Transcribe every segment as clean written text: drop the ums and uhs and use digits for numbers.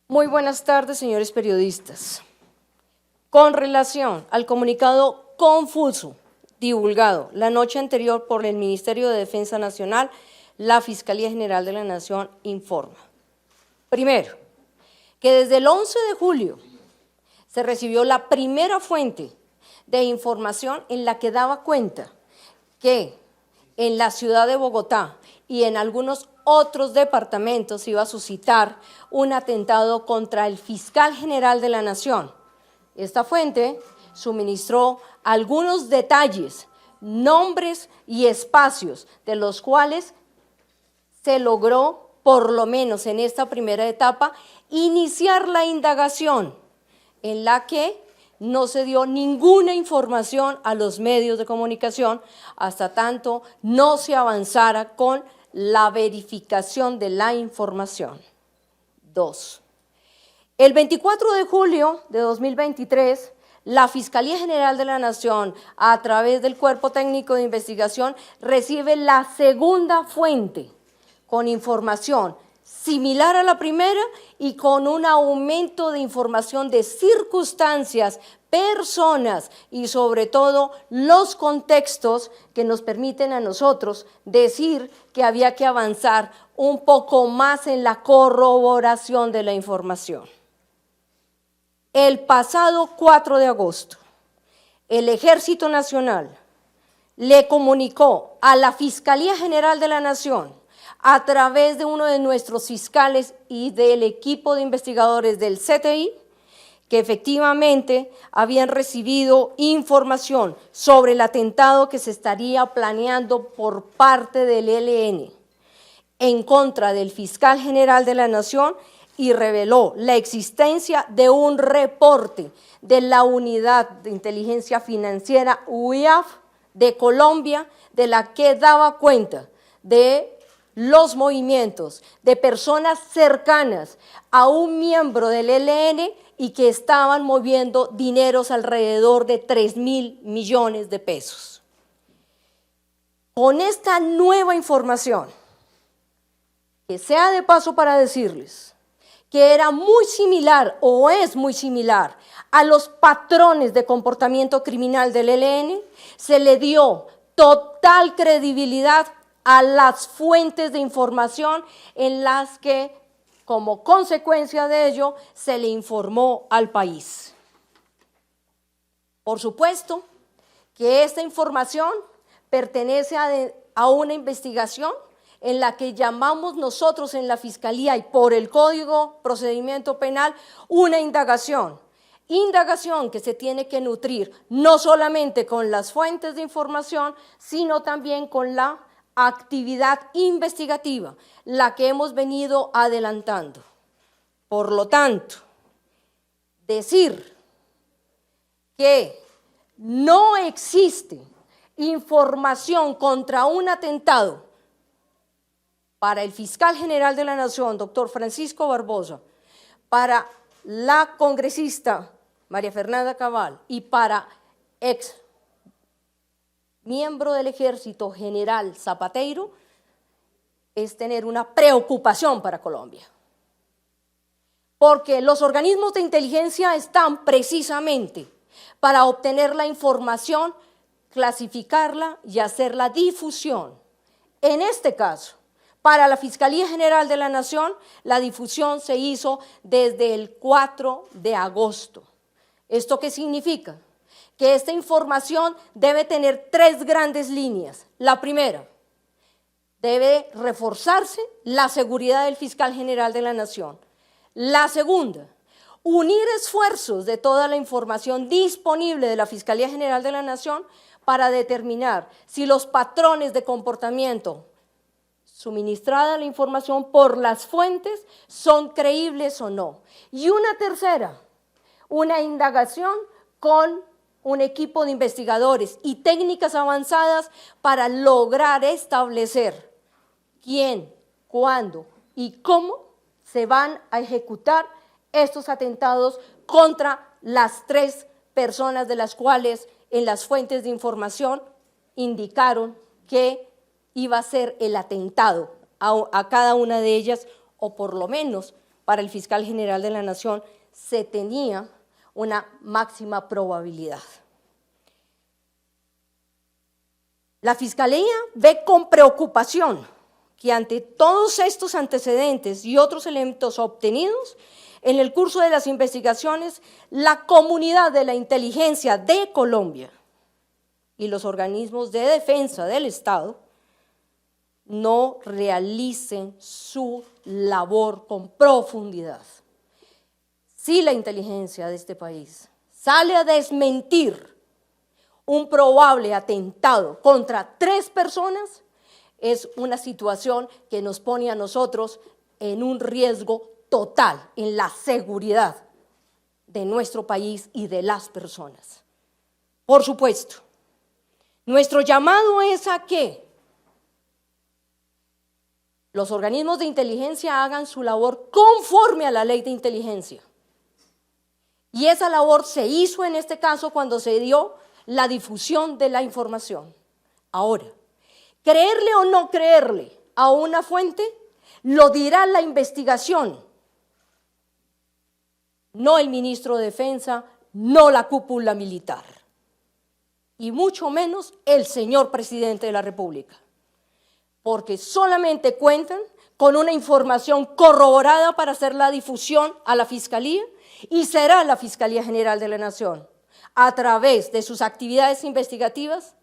Muy buenas tardes, señores periodistas. Con relación al comunicado confuso divulgado la noche anterior por el Ministerio de Defensa Nacional, la Fiscalía General de la Nación informa. Primero, que desde el 11 de julio se recibió la primera fuente de información en la que daba cuenta que en la ciudad de Bogotá y en algunos otros departamentos iba a suscitar un atentado contra el fiscal general de la Nación. Esta fuente suministró algunos detalles, nombres y espacios de los cuales se logró, por lo menos en esta primera etapa, iniciar la indagación en la que no se dio ninguna información a los medios de comunicación hasta tanto no se avanzara con la verificación de la información. 2. El 24 de julio de 2023, la Fiscalía General de la Nación, a través del Cuerpo Técnico de Investigación, recibe la segunda fuente con información similar a la primera y con un aumento de información de circunstancias, personas y sobre todo los contextos que nos permiten a nosotros decir que había que avanzar un poco más en la corroboración de la información. El pasado 4 de agosto, el Ejército Nacional le comunicó a la Fiscalía General de la Nación a través de uno de nuestros fiscales y del equipo de investigadores del CTI, que efectivamente habían recibido información sobre el atentado que se estaría planeando por parte del ELN en contra del fiscal general de la Nación y reveló la existencia de un reporte de la Unidad de Inteligencia Financiera UIAF de Colombia, de la que daba cuenta de los movimientos de personas cercanas a un miembro del ELN y que estaban moviendo dineros alrededor de 3.000 millones de pesos. Con esta nueva información, que sea de paso para decirles que era muy similar o es muy similar a los patrones de comportamiento criminal del ELN, se le dio total credibilidad a las fuentes de información en las que, como consecuencia de ello, se le informó al país. Por supuesto que esta información pertenece a una investigación en la que llamamos nosotros en la Fiscalía y por el Código Procedimiento Penal una indagación que se tiene que nutrir no solamente con las fuentes de información, sino también con la actividad investigativa, la que hemos venido adelantando. Por lo tanto, decir que no existe información contra un atentado para el fiscal general de la Nación, doctor Francisco Barbosa, para la congresista María Fernanda Cabal y para ex miembro del Ejército general Zapateiro, es tener una preocupación para Colombia. Porque los organismos de inteligencia están precisamente para obtener la información, clasificarla y hacer la difusión. En este caso, para la Fiscalía General de la Nación, la difusión se hizo desde el 4 de agosto. ¿Esto qué significa? Que esta información debe tener 3 grandes líneas. La primera, debe reforzarse la seguridad del fiscal general de la Nación. La segunda, unir esfuerzos de toda la información disponible de la Fiscalía General de la Nación para determinar si los patrones de comportamiento suministrada la información por las fuentes son creíbles o no. Y una tercera, una indagación con un equipo de investigadores y técnicas avanzadas para lograr establecer quién, cuándo y cómo se van a ejecutar estos atentados contra las 3 personas de las cuales en las fuentes de información indicaron que iba a ser el atentado a cada una de ellas, o por lo menos para el fiscal general de la Nación, se tenía una máxima probabilidad. La Fiscalía ve con preocupación que ante todos estos antecedentes y otros elementos obtenidos en el curso de las investigaciones, la comunidad de la inteligencia de Colombia y los organismos de defensa del Estado no realicen su labor con profundidad. Si la inteligencia de este país sale a desmentir un probable atentado contra 3 personas, es una situación que nos pone a nosotros en un riesgo total en la seguridad de nuestro país y de las personas. Por supuesto, nuestro llamado es a que los organismos de inteligencia hagan su labor conforme a la ley de inteligencia. Y esa labor se hizo en este caso cuando se dio la difusión de la información. Ahora, creerle o no creerle a una fuente, lo dirá la investigación, no el ministro de Defensa, no la cúpula militar, y mucho menos el señor presidente de la República, porque solamente cuentan con una información corroborada para hacer la difusión a la Fiscalía, y será la Fiscalía General de la Nación, a través de sus actividades investigativas,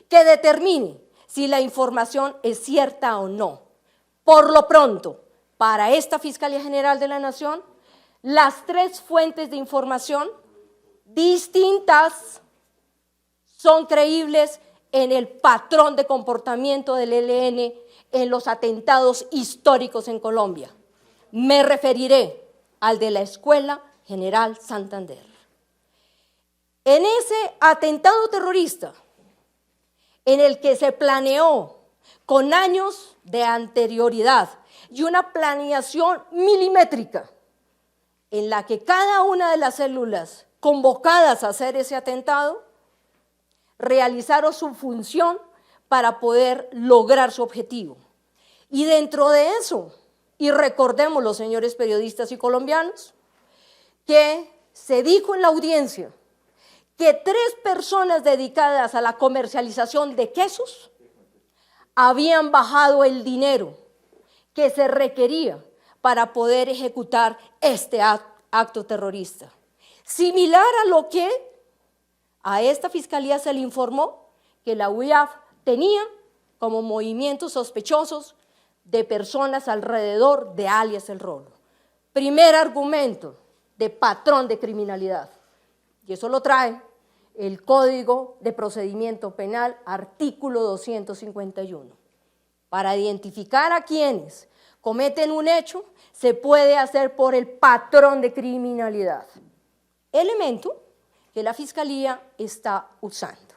que determine si la información es cierta o no. Por lo pronto, para esta Fiscalía General de la Nación, las 3 fuentes de información distintas son creíbles en el patrón de comportamiento del ELN en los atentados históricos en Colombia. Me referiré al de la Escuela General Santander. En ese atentado terrorista, en el que se planeó con años de anterioridad y una planeación milimétrica, en la que cada una de las células convocadas a hacer ese atentado realizaron su función para poder lograr su objetivo. Y dentro de eso, y recordemos, señores periodistas y colombianos, que se dijo en la audiencia que 3 personas dedicadas a la comercialización de quesos habían bajado el dinero que se requería para poder ejecutar este acto terrorista. Similar a lo que a esta Fiscalía se le informó que la UIAF tenía como movimientos sospechosos de personas alrededor de alias El Rolo. Primer argumento de patrón de criminalidad, y eso lo trae el Código de Procedimiento Penal, artículo 251. Para identificar a quienes cometen un hecho, se puede hacer por el patrón de criminalidad, elemento que la Fiscalía está usando.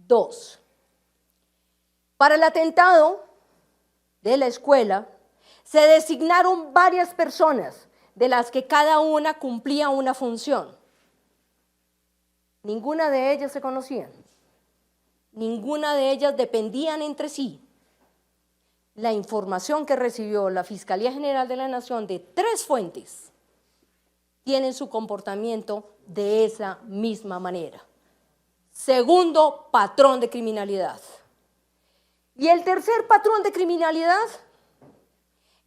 2. Para el atentado de la escuela, se designaron varias personas, de las que cada una cumplía una función. Ninguna de ellas se conocían, ninguna de ellas dependían entre sí. La información que recibió la Fiscalía General de la Nación de 3 fuentes tienen su comportamiento de esa misma manera. Segundo patrón de criminalidad. Y el tercer patrón de criminalidad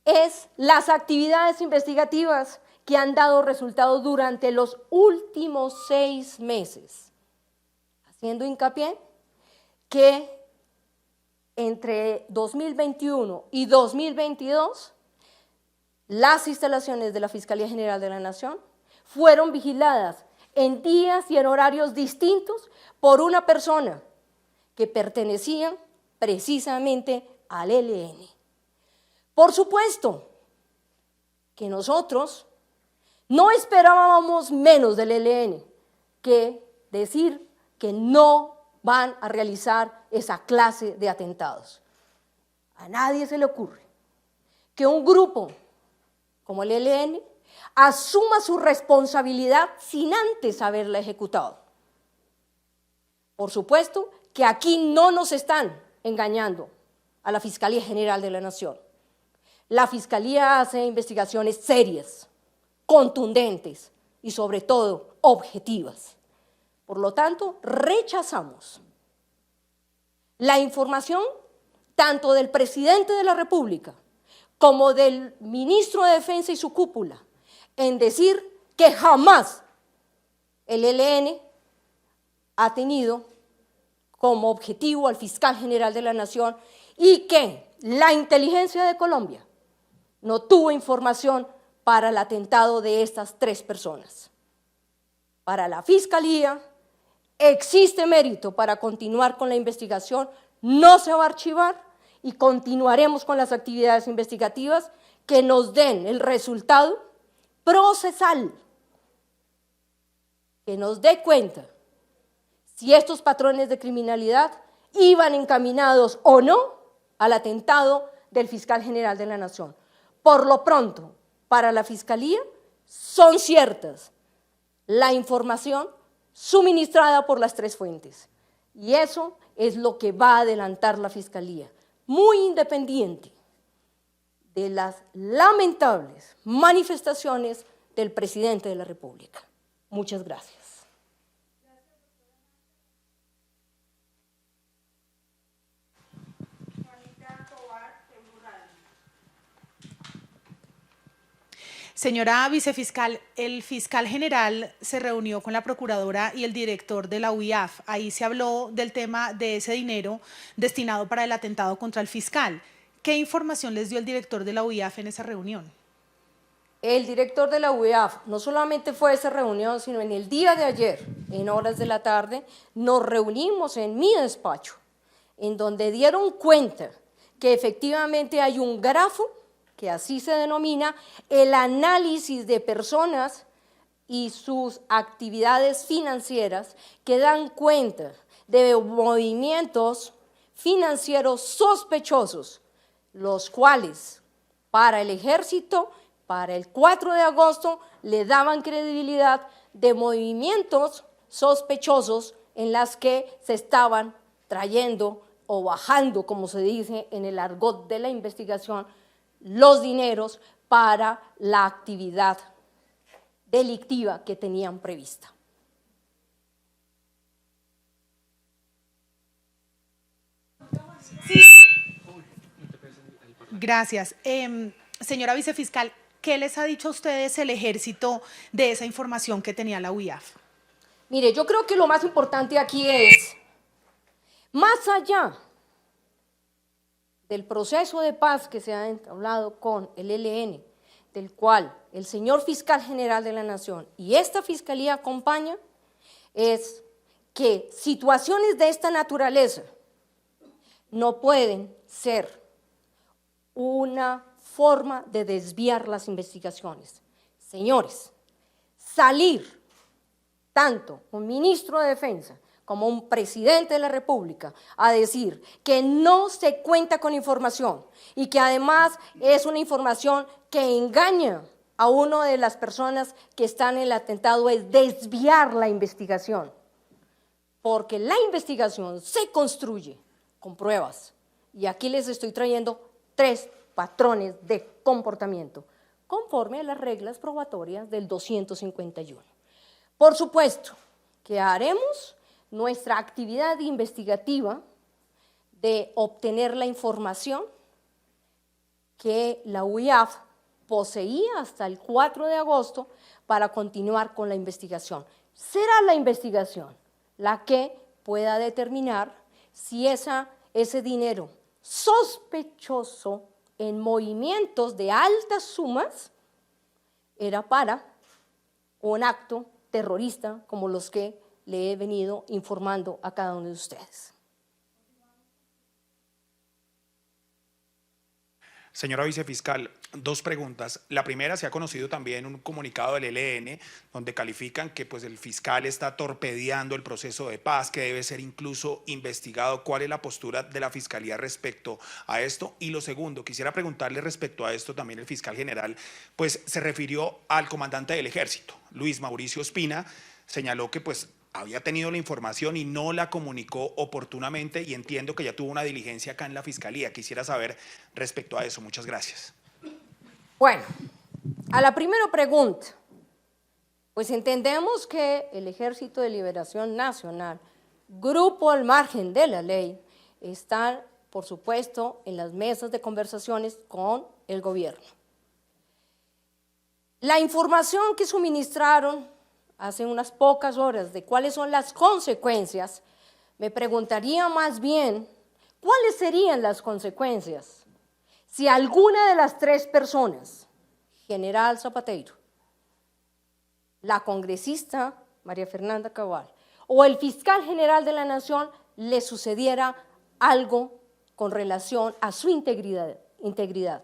es las actividades investigativas que han dado resultados durante los últimos 6 meses, haciendo hincapié que entre 2021 y 2022 las instalaciones de la Fiscalía General de la Nación fueron vigiladas en días y en horarios distintos por una persona que pertenecía precisamente al ELN. Por supuesto que nosotros no esperábamos menos del ELN que decir que no van a realizar esa clase de atentados. A nadie se le ocurre que un grupo como el ELN asuma su responsabilidad sin antes haberla ejecutado. Por supuesto que aquí no nos están engañando a la Fiscalía General de la Nación. La Fiscalía hace investigaciones serias, contundentes y sobre todo objetivas. Por lo tanto, rechazamos la información tanto del presidente de la República como del ministro de Defensa y su cúpula en decir que jamás el ELN ha tenido como objetivo al fiscal general de la Nación y que la inteligencia de Colombia no tuvo información para el atentado de estas 3 personas. Para la Fiscalía existe mérito para continuar con la investigación, no se va a archivar y continuaremos con las actividades investigativas que nos den el resultado procesal, que nos dé cuenta si estos patrones de criminalidad iban encaminados o no al atentado del fiscal general de la Nación. Por lo pronto, para la Fiscalía son ciertas la información suministrada por las 3 fuentes. Y eso es lo que va a adelantar la Fiscalía, muy independiente de las lamentables manifestaciones del presidente de la República. Muchas gracias. Señora vicefiscal, el fiscal general se reunió con la procuradora y el director de la UIAF. Ahí se habló del tema de ese dinero destinado para el atentado contra el fiscal. ¿Qué información les dio el director de la UIAF en esa reunión? El director de la UIAF no solamente fue a esa reunión, sino en el día de ayer, en horas de la tarde, nos reunimos en mi despacho, en donde dieron cuenta que efectivamente hay un grafo que así se denomina el análisis de personas y sus actividades financieras que dan cuenta de movimientos financieros sospechosos, los cuales para el ejército, para el 4 de agosto, le daban credibilidad de movimientos sospechosos en las que se estaban trayendo o bajando, como se dice en el argot de la investigación, los dineros para la actividad delictiva que tenían prevista. Sí. Gracias. Señora vicefiscal, ¿qué les ha dicho a ustedes el ejército de esa información que tenía la UIAF? Mire, yo creo que lo más importante aquí es, más allá del proceso de paz que se ha entablado con el ELN, del cual el señor fiscal general de la Nación y esta fiscalía acompaña, es que situaciones de esta naturaleza no pueden ser una forma de desviar las investigaciones. Señores, salir tanto un ministro de Defensa como un presidente de la República a decir que no se cuenta con información y que además es una información que engaña a una de las personas que están en el atentado es desviar la investigación, porque la investigación se construye con pruebas y aquí les estoy trayendo 3 patrones de comportamiento conforme a las reglas probatorias del 251. Por supuesto que haremos nuestra actividad investigativa de obtener la información que la UIAF poseía hasta el 4 de agosto para continuar con la investigación. Será la investigación la que pueda determinar si ese dinero sospechoso en movimientos de altas sumas era para un acto terrorista como los que le he venido informando a cada uno de ustedes. Señora vicefiscal, 2 preguntas. La primera, se ha conocido también un comunicado del ELN donde califican que pues, el fiscal está torpedeando el proceso de paz, que debe ser incluso investigado. ¿Cuál es la postura de la Fiscalía respecto a esto? Y lo segundo, quisiera preguntarle respecto a esto también el fiscal general, pues se refirió al comandante del Ejército, Luis Mauricio Ospina, señaló que pues había tenido la información y no la comunicó oportunamente y entiendo que ya tuvo una diligencia acá en la Fiscalía. Quisiera saber respecto a eso. Muchas gracias. Bueno, a la primera pregunta, pues entendemos que el Ejército de Liberación Nacional, grupo al margen de la ley, está, por supuesto, en las mesas de conversaciones con el gobierno. La información que suministraron hace unas pocas horas de cuáles son las consecuencias, me preguntaría más bien, ¿cuáles serían las consecuencias si alguna de las tres personas, General Zapateiro, la congresista María Fernanda Cabal o el fiscal general de la Nación, le sucediera algo con relación a su integridad?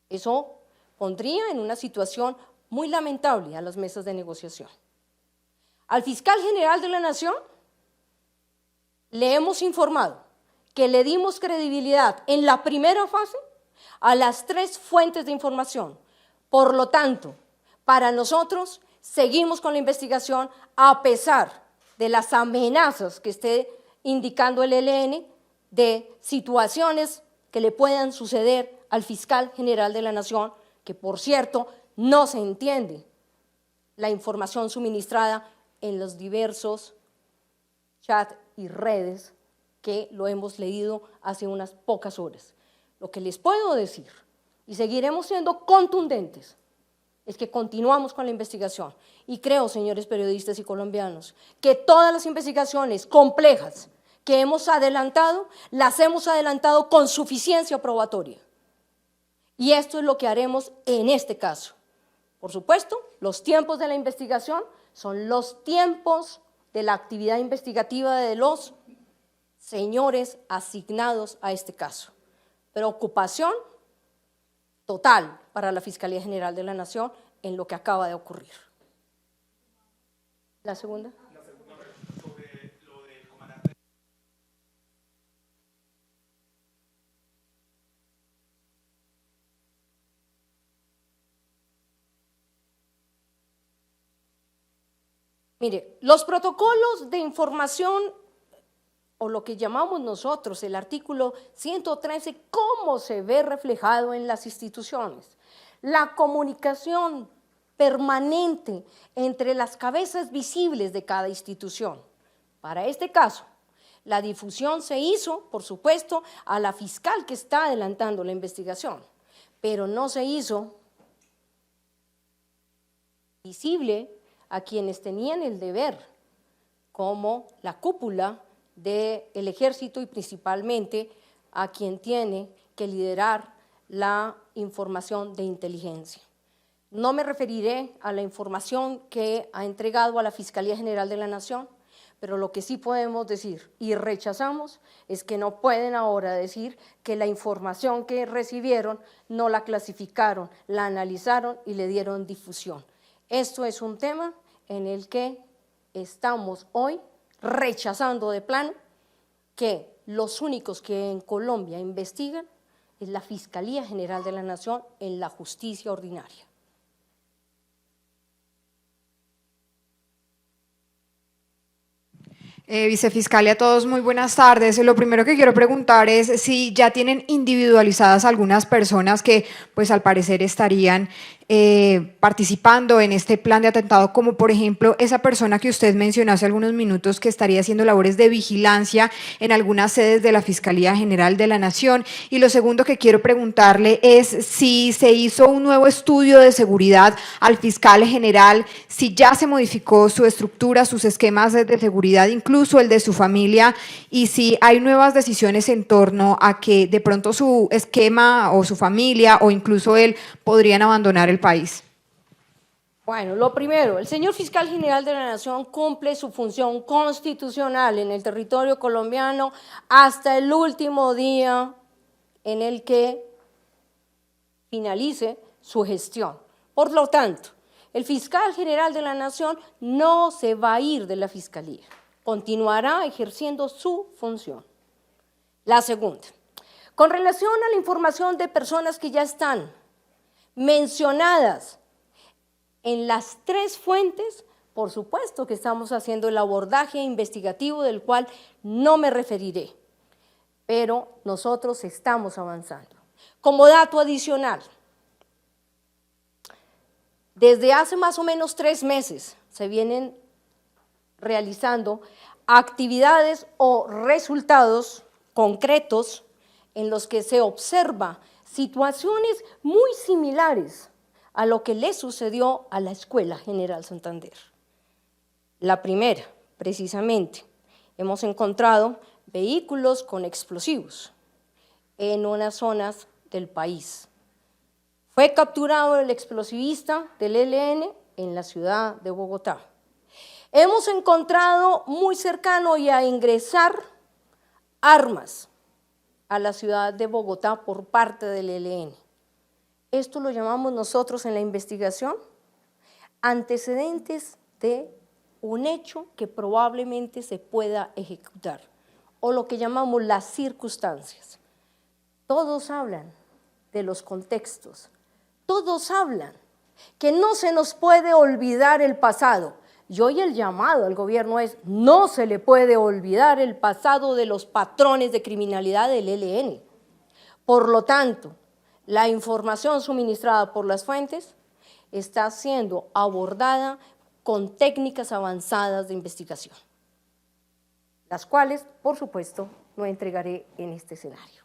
Eso pondría en una situación muy lamentable a las mesas de negociación. Al fiscal general de la Nación le hemos informado que le dimos credibilidad en la primera fase a las tres fuentes de información. Por lo tanto, para nosotros seguimos con la investigación a pesar de las amenazas que esté indicando el ELN de situaciones que le puedan suceder al fiscal general de la Nación, que por cierto no se entiende la información suministrada en los diversos chats y redes que lo hemos leído hace unas pocas horas. Lo que les puedo decir, y seguiremos siendo contundentes, es que continuamos con la investigación. Y creo, señores periodistas y colombianos, que todas las investigaciones complejas que hemos adelantado, las hemos adelantado con suficiencia probatoria. Y esto es lo que haremos en este caso. Por supuesto, los tiempos de la investigación son los tiempos de la actividad investigativa de los señores asignados a este caso. Preocupación total para la Fiscalía General de la Nación en lo que acaba de ocurrir. ¿La segunda? La segunda pregunta sobre lo del comandante. Mire, los protocolos de información, o lo que llamamos nosotros el artículo 113, ¿cómo se ve reflejado en las instituciones? La comunicación permanente entre las cabezas visibles de cada institución. Para este caso, la difusión se hizo, por supuesto, a la fiscal que está adelantando la investigación, pero no se hizo visible a quienes tenían el deber, como la cúpula del Ejército y principalmente a quien tiene que liderar la información de inteligencia. No me referiré a la información que ha entregado a la Fiscalía General de la Nación, pero lo que sí podemos decir y rechazamos es que no pueden ahora decir que la información que recibieron no la clasificaron, la analizaron y le dieron difusión. Esto es un tema en el que estamos hoy rechazando de plano, que los únicos que en Colombia investigan es la Fiscalía General de la Nación en la justicia ordinaria. Vicefiscal y a todos, muy buenas tardes. Lo primero que quiero preguntar es si ya tienen individualizadas algunas personas que, pues al parecer estarían participando en este plan de atentado, como por ejemplo esa persona que usted mencionó hace algunos minutos que estaría haciendo labores de vigilancia en algunas sedes de la Fiscalía General de la Nación. Y lo segundo que quiero preguntarle es si se hizo un nuevo estudio de seguridad al fiscal general, si ya se modificó su estructura, sus esquemas de seguridad, incluso el de su familia, y si hay nuevas decisiones en torno a que de pronto su esquema o su familia o incluso él podrían abandonar el país. Bueno, lo primero, el señor fiscal general de la Nación cumple su función constitucional en el territorio colombiano hasta el último día en el que finalice su gestión. Por lo tanto, el fiscal general de la Nación no se va a ir de la Fiscalía, continuará ejerciendo su función. La segunda, con relación a la información de personas que ya están mencionadas en las tres fuentes, por supuesto que estamos haciendo el abordaje investigativo del cual no me referiré, pero nosotros estamos avanzando. Como dato adicional, desde hace más o menos 3 meses se vienen realizando actividades o resultados concretos en los que se observa situaciones muy similares a lo que le sucedió a la Escuela General Santander. La primera, precisamente, hemos encontrado vehículos con explosivos en unas zonas del país. Fue capturado el explosivista del ELN en la ciudad de Bogotá. Hemos encontrado muy cercano y a ingresar armas a la ciudad de Bogotá por parte del ELN. Esto lo llamamos nosotros en la investigación antecedentes de un hecho que probablemente se pueda ejecutar, o lo que llamamos las circunstancias. Todos hablan de los contextos, todos hablan que no se nos puede olvidar el pasado. Y hoy el llamado al gobierno es: no se le puede olvidar el pasado de los patrones de criminalidad del ELN. Por lo tanto, la información suministrada por las fuentes está siendo abordada con técnicas avanzadas de investigación, las cuales, por supuesto, no entregaré en este escenario.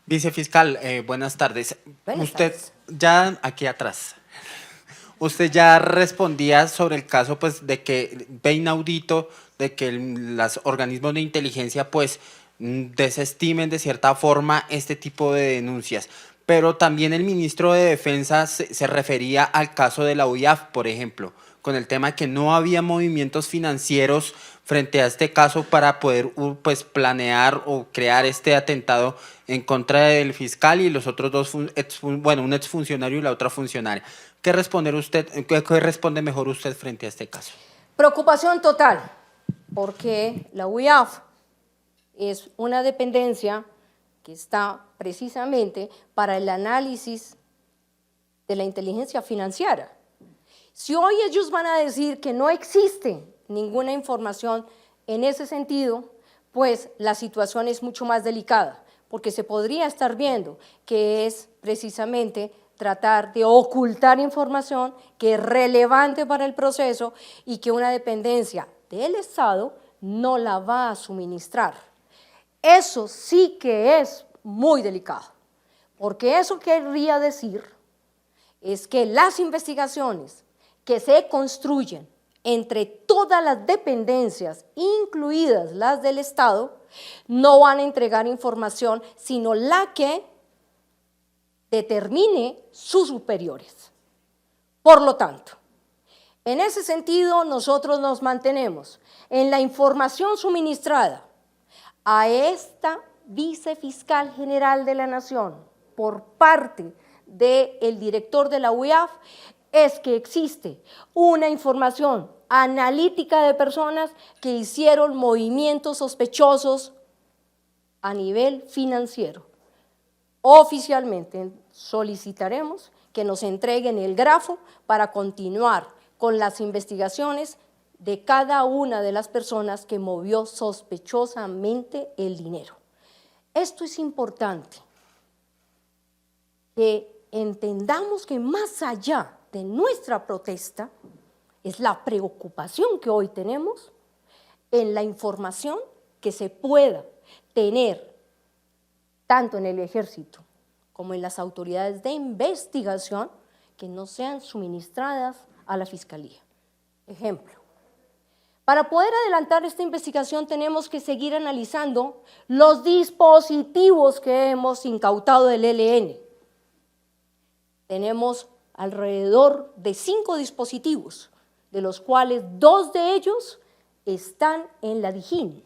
Vicefiscal, buenas tardes. Buenas Usted tardes. ya aquí atrás, usted ya respondía sobre el caso, pues, de que ve inaudito de que los organismos de inteligencia, pues, desestimen de cierta forma este tipo de denuncias. Pero también el ministro de Defensa se refería al caso de la UIAF, por ejemplo, con el tema de que no había movimientos financieros frente a este caso para poder pues, planear o crear este atentado en contra del fiscal y los otros dos, un exfuncionario y la otra funcionaria. ¿Qué responde mejor usted frente a este caso? Preocupación total, porque la UIAF es una dependencia que está precisamente para el análisis de la inteligencia financiera. Si hoy ellos van a decir que no existe ninguna información en ese sentido, pues la situación es mucho más delicada, porque se podría estar viendo que es precisamente tratar de ocultar información que es relevante para el proceso y que una dependencia del Estado no la va a suministrar. Eso sí que es muy delicado, porque eso querría decir es que las investigaciones que se construyen entre todas las dependencias, incluidas las del Estado, no van a entregar información, sino la que determine sus superiores. Por lo tanto, en ese sentido, nosotros nos mantenemos en la información suministrada a esta vicefiscal general de la Nación por parte del director de la UIAF, es que existe una información analítica de personas que hicieron movimientos sospechosos a nivel financiero. Oficialmente solicitaremos que nos entreguen el grafo para continuar con las investigaciones de cada una de las personas que movió sospechosamente el dinero. Esto es importante, que entendamos que más allá de nuestra protesta es la preocupación que hoy tenemos en la información que se pueda tener tanto en el ejército como en las autoridades de investigación que no sean suministradas a la Fiscalía. Ejemplo, para poder adelantar esta investigación tenemos que seguir analizando los dispositivos que hemos incautado del ELN. Tenemos alrededor de 5 dispositivos, de los cuales 2 de ellos están en la Dijín,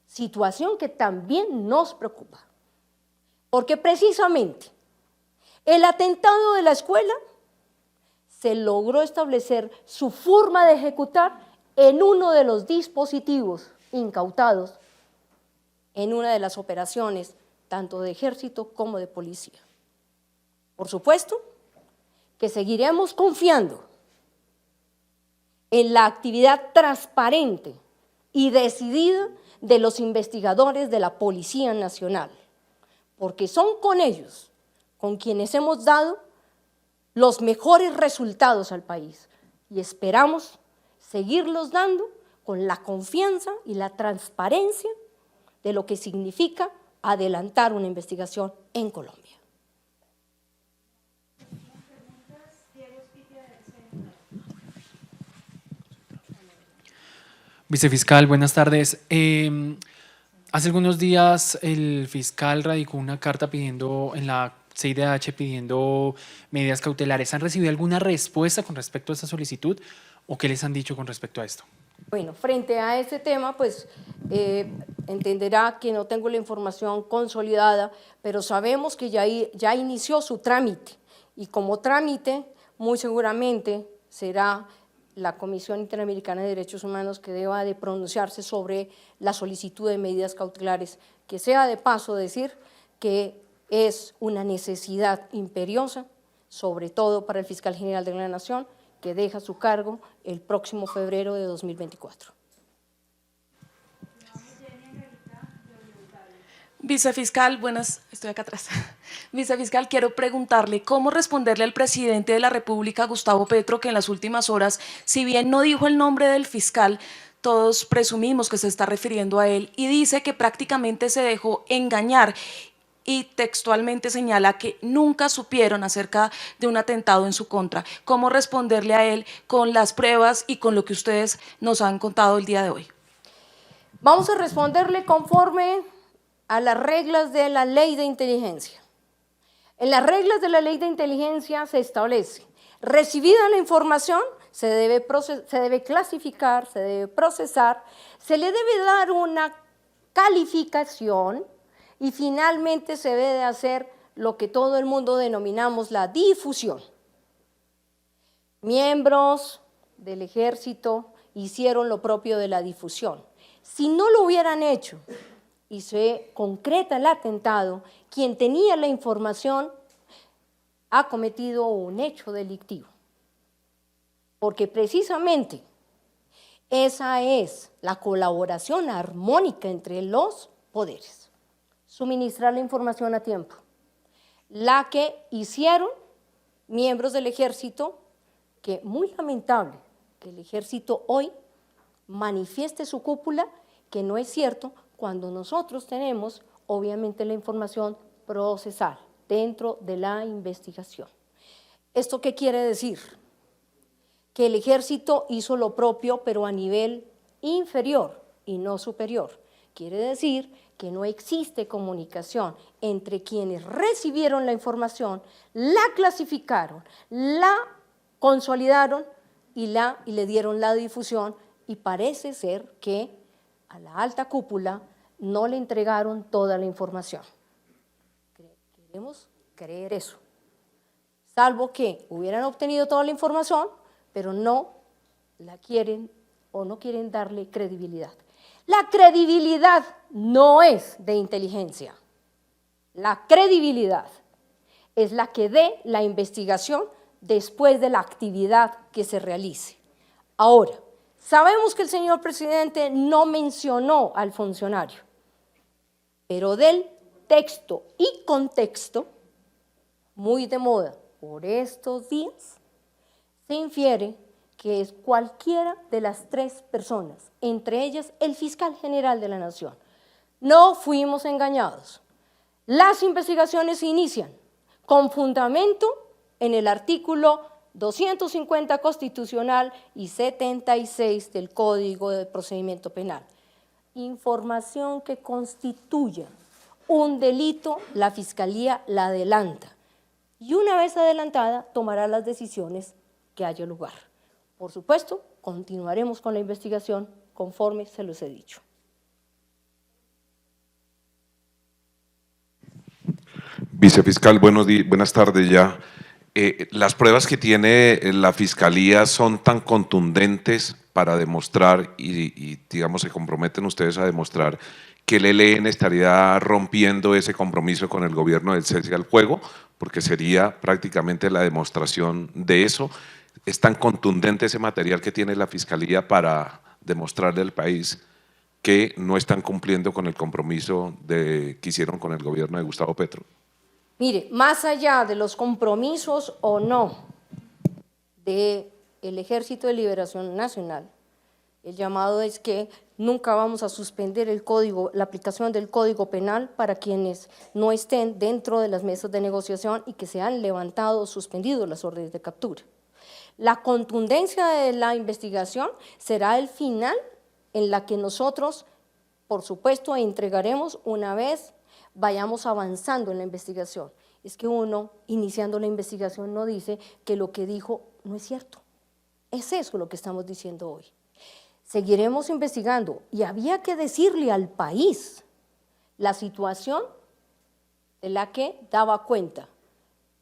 situación que también nos preocupa, porque precisamente el atentado de la escuela se logró establecer su forma de ejecutar en uno de los dispositivos incautados en una de las operaciones tanto de ejército como de policía. Por supuesto que seguiremos confiando en la actividad transparente y decidida de los investigadores de la Policía Nacional, porque son con ellos con quienes hemos dado los mejores resultados al país y esperamos seguirlos dando con la confianza y la transparencia de lo que significa adelantar una investigación en Colombia. Vicefiscal, buenas tardes. Hace algunos días el fiscal radicó una carta pidiendo en la CIDH pidiendo medidas cautelares. ¿Han recibido alguna respuesta con respecto a esta solicitud o qué les han dicho con respecto a esto? Bueno, frente a ese tema, pues entenderá que no tengo la información consolidada, pero sabemos que ya inició su trámite y como trámite muy seguramente será la Comisión Interamericana de Derechos Humanos que deba de pronunciarse sobre la solicitud de medidas cautelares, que sea de paso decir que es una necesidad imperiosa, sobre todo para el Fiscal General de la Nación, que deja su cargo el próximo febrero de 2024. Vicefiscal, estoy acá atrás. Vicefiscal, quiero preguntarle cómo responderle al presidente de la República, Gustavo Petro, que en las últimas horas, si bien no dijo el nombre del fiscal, todos presumimos que se está refiriendo a él, y dice que prácticamente se dejó engañar y textualmente señala que nunca supieron acerca de un atentado en su contra. ¿Cómo responderle a él con las pruebas y con lo que ustedes nos han contado el día de hoy? Vamos a responderle conforme a las reglas de la ley de inteligencia. En las reglas de la ley de inteligencia se establece, recibida la información, se debe clasificar, se debe procesar, se le debe dar una calificación y finalmente se debe hacer lo que todo el mundo denominamos la difusión. Miembros del ejército hicieron lo propio de la difusión. Si no lo hubieran hecho, y se concreta el atentado, quien tenía la información ha cometido un hecho delictivo. Porque precisamente esa es la colaboración armónica entre los poderes. Suministrar la información a tiempo. La que hicieron miembros del ejército, que muy lamentable que el ejército hoy manifieste su cúpula, que no es cierto, cuando nosotros tenemos, obviamente, la información procesal dentro de la investigación. ¿Esto qué quiere decir? Que el ejército hizo lo propio, pero a nivel inferior y no superior. Quiere decir que no existe comunicación entre quienes recibieron la información, la clasificaron, la consolidaron y le dieron la difusión, y parece ser que a la alta cúpula no le entregaron toda la información. Queremos creer eso, salvo que hubieran obtenido toda la información, pero no la quieren o no quieren darle credibilidad. La credibilidad no es de inteligencia. La credibilidad es la que dé la investigación después de la actividad que se realice. Ahora, sabemos que el señor presidente no mencionó al funcionario, pero del texto y contexto, muy de moda por estos días, se infiere que es cualquiera de las tres personas, entre ellas el fiscal general de la Nación. No fuimos engañados. Las investigaciones se inician con fundamento en el artículo 250 constitucional y 76 del Código de Procedimiento Penal. Información que constituya un delito, la Fiscalía la adelanta y una vez adelantada tomará las decisiones que haya lugar. Por supuesto, continuaremos con la investigación conforme se los he dicho. Vicefiscal, buenas tardes ya. Las pruebas que tiene la Fiscalía son tan contundentes para demostrar y digamos, se comprometen ustedes a demostrar que el ELN estaría rompiendo ese compromiso con el gobierno del cese al fuego, porque sería prácticamente la demostración de eso. ¿Es tan contundente ese material que tiene la Fiscalía para demostrarle al país que no están cumpliendo con el compromiso que hicieron con el gobierno de Gustavo Petro? Mire, más allá de los compromisos o no del Ejército de Liberación Nacional, el llamado es que nunca vamos a suspender la aplicación del Código Penal para quienes no estén dentro de las mesas de negociación y que se han levantado o suspendido las órdenes de captura. La contundencia de la investigación será el final en la que nosotros, por supuesto, entregaremos una vez vayamos avanzando en la investigación. Es que uno, iniciando la investigación, no dice que lo que dijo no es cierto. Es eso lo que estamos diciendo hoy. Seguiremos investigando y había que decirle al país la situación de la que daba cuenta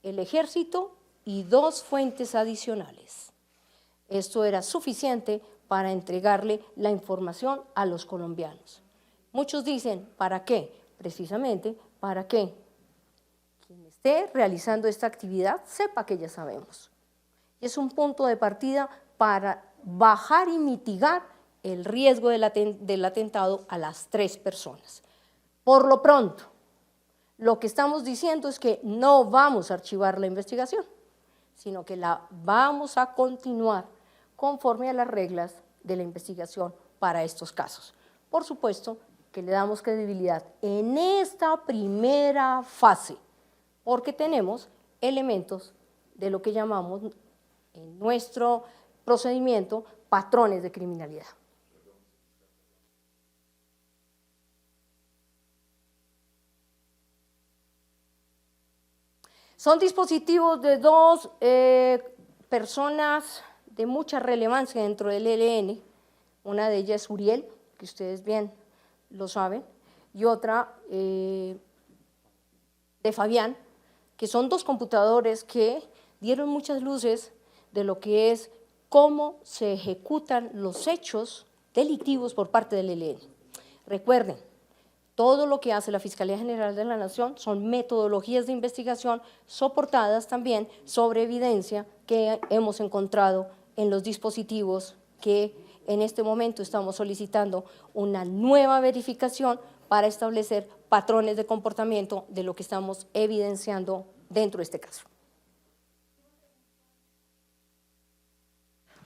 el Ejército y 2 fuentes adicionales. Esto era suficiente para entregarle la información a los colombianos. Muchos dicen, ¿para qué? Precisamente para que quien esté realizando esta actividad sepa que ya sabemos. Es un punto de partida para bajar y mitigar el riesgo del atentado a las 3 personas. Por lo pronto, lo que estamos diciendo es que no vamos a archivar la investigación, sino que la vamos a continuar conforme a las reglas de la investigación para estos casos. Por supuesto que le damos credibilidad en esta primera fase, porque tenemos elementos de lo que llamamos en nuestro procedimiento patrones de criminalidad. Son dispositivos de 2 personas de mucha relevancia dentro del ELN, una de ellas es Uriel, que ustedes bien lo saben, y otra de Fabián, que son 2 computadores que dieron muchas luces de lo que es cómo se ejecutan los hechos delictivos por parte del ELN. Recuerden, todo lo que hace la Fiscalía General de la Nación son metodologías de investigación soportadas también sobre evidencia que hemos encontrado en los dispositivos que en este momento estamos solicitando una nueva verificación para establecer patrones de comportamiento de lo que estamos evidenciando dentro de este caso.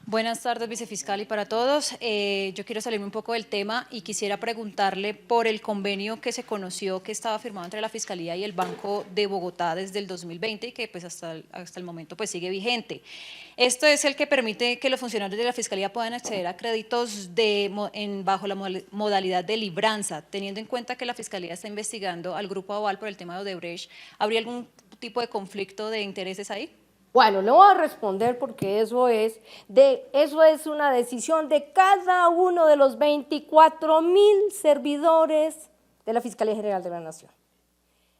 Buenas tardes, vicefiscal, y para todos. Yo quiero salirme un poco del tema y quisiera preguntarle por el convenio que se conoció que estaba firmado entre la Fiscalía y el Banco de Bogotá desde el 2020 y que pues hasta el momento pues sigue vigente. Esto es el que permite que los funcionarios de la Fiscalía puedan acceder a créditos bajo la modalidad de libranza. Teniendo en cuenta que la Fiscalía está investigando al Grupo Aval por el tema de Odebrecht, ¿habría algún tipo de conflicto de intereses ahí? Bueno, le voy a responder porque eso es una decisión de cada uno de los 24.000 servidores de la Fiscalía General de la Nación.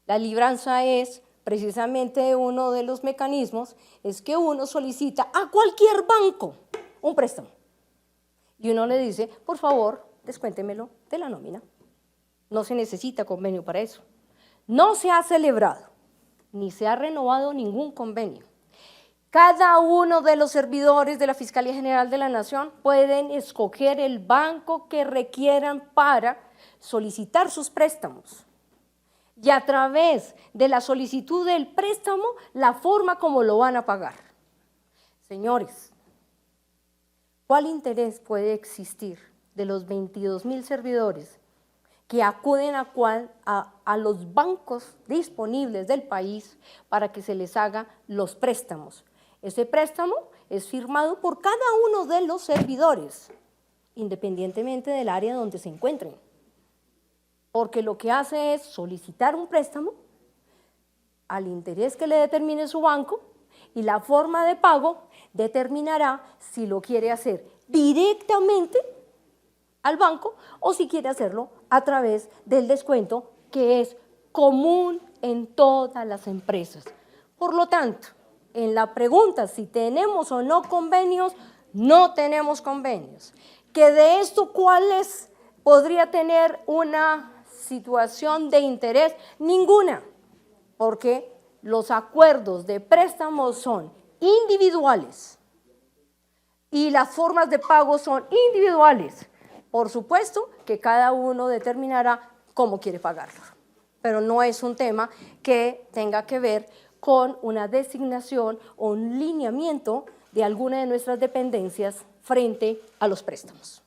La libranza es precisamente uno de los mecanismos, es que uno solicita a cualquier banco un préstamo y uno le dice, por favor, descuéntemelo de la nómina. No se necesita convenio para eso. No se ha celebrado ni se ha renovado ningún convenio. Cada uno de los servidores de la Fiscalía General de la Nación pueden escoger el banco que requieran para solicitar sus préstamos. Y a través de la solicitud del préstamo, la forma como lo van a pagar. Señores, ¿cuál interés puede existir de los 22.000 servidores que acuden a los bancos disponibles del país para que se les haga los préstamos? Ese préstamo es firmado por cada uno de los servidores, independientemente del área donde se encuentren. Porque lo que hace es solicitar un préstamo al interés que le determine su banco y la forma de pago determinará si lo quiere hacer directamente al banco o si quiere hacerlo a través del descuento que es común en todas las empresas. Por lo tanto, en la pregunta si tenemos o no convenios, no tenemos convenios. Que de esto, ¿cuáles podría tener una situación de interés? Ninguna, porque los acuerdos de préstamos son individuales y las formas de pago son individuales. Por supuesto que cada uno determinará cómo quiere pagarlo, pero no es un tema que tenga que ver con una designación o un lineamiento de alguna de nuestras dependencias frente a los préstamos.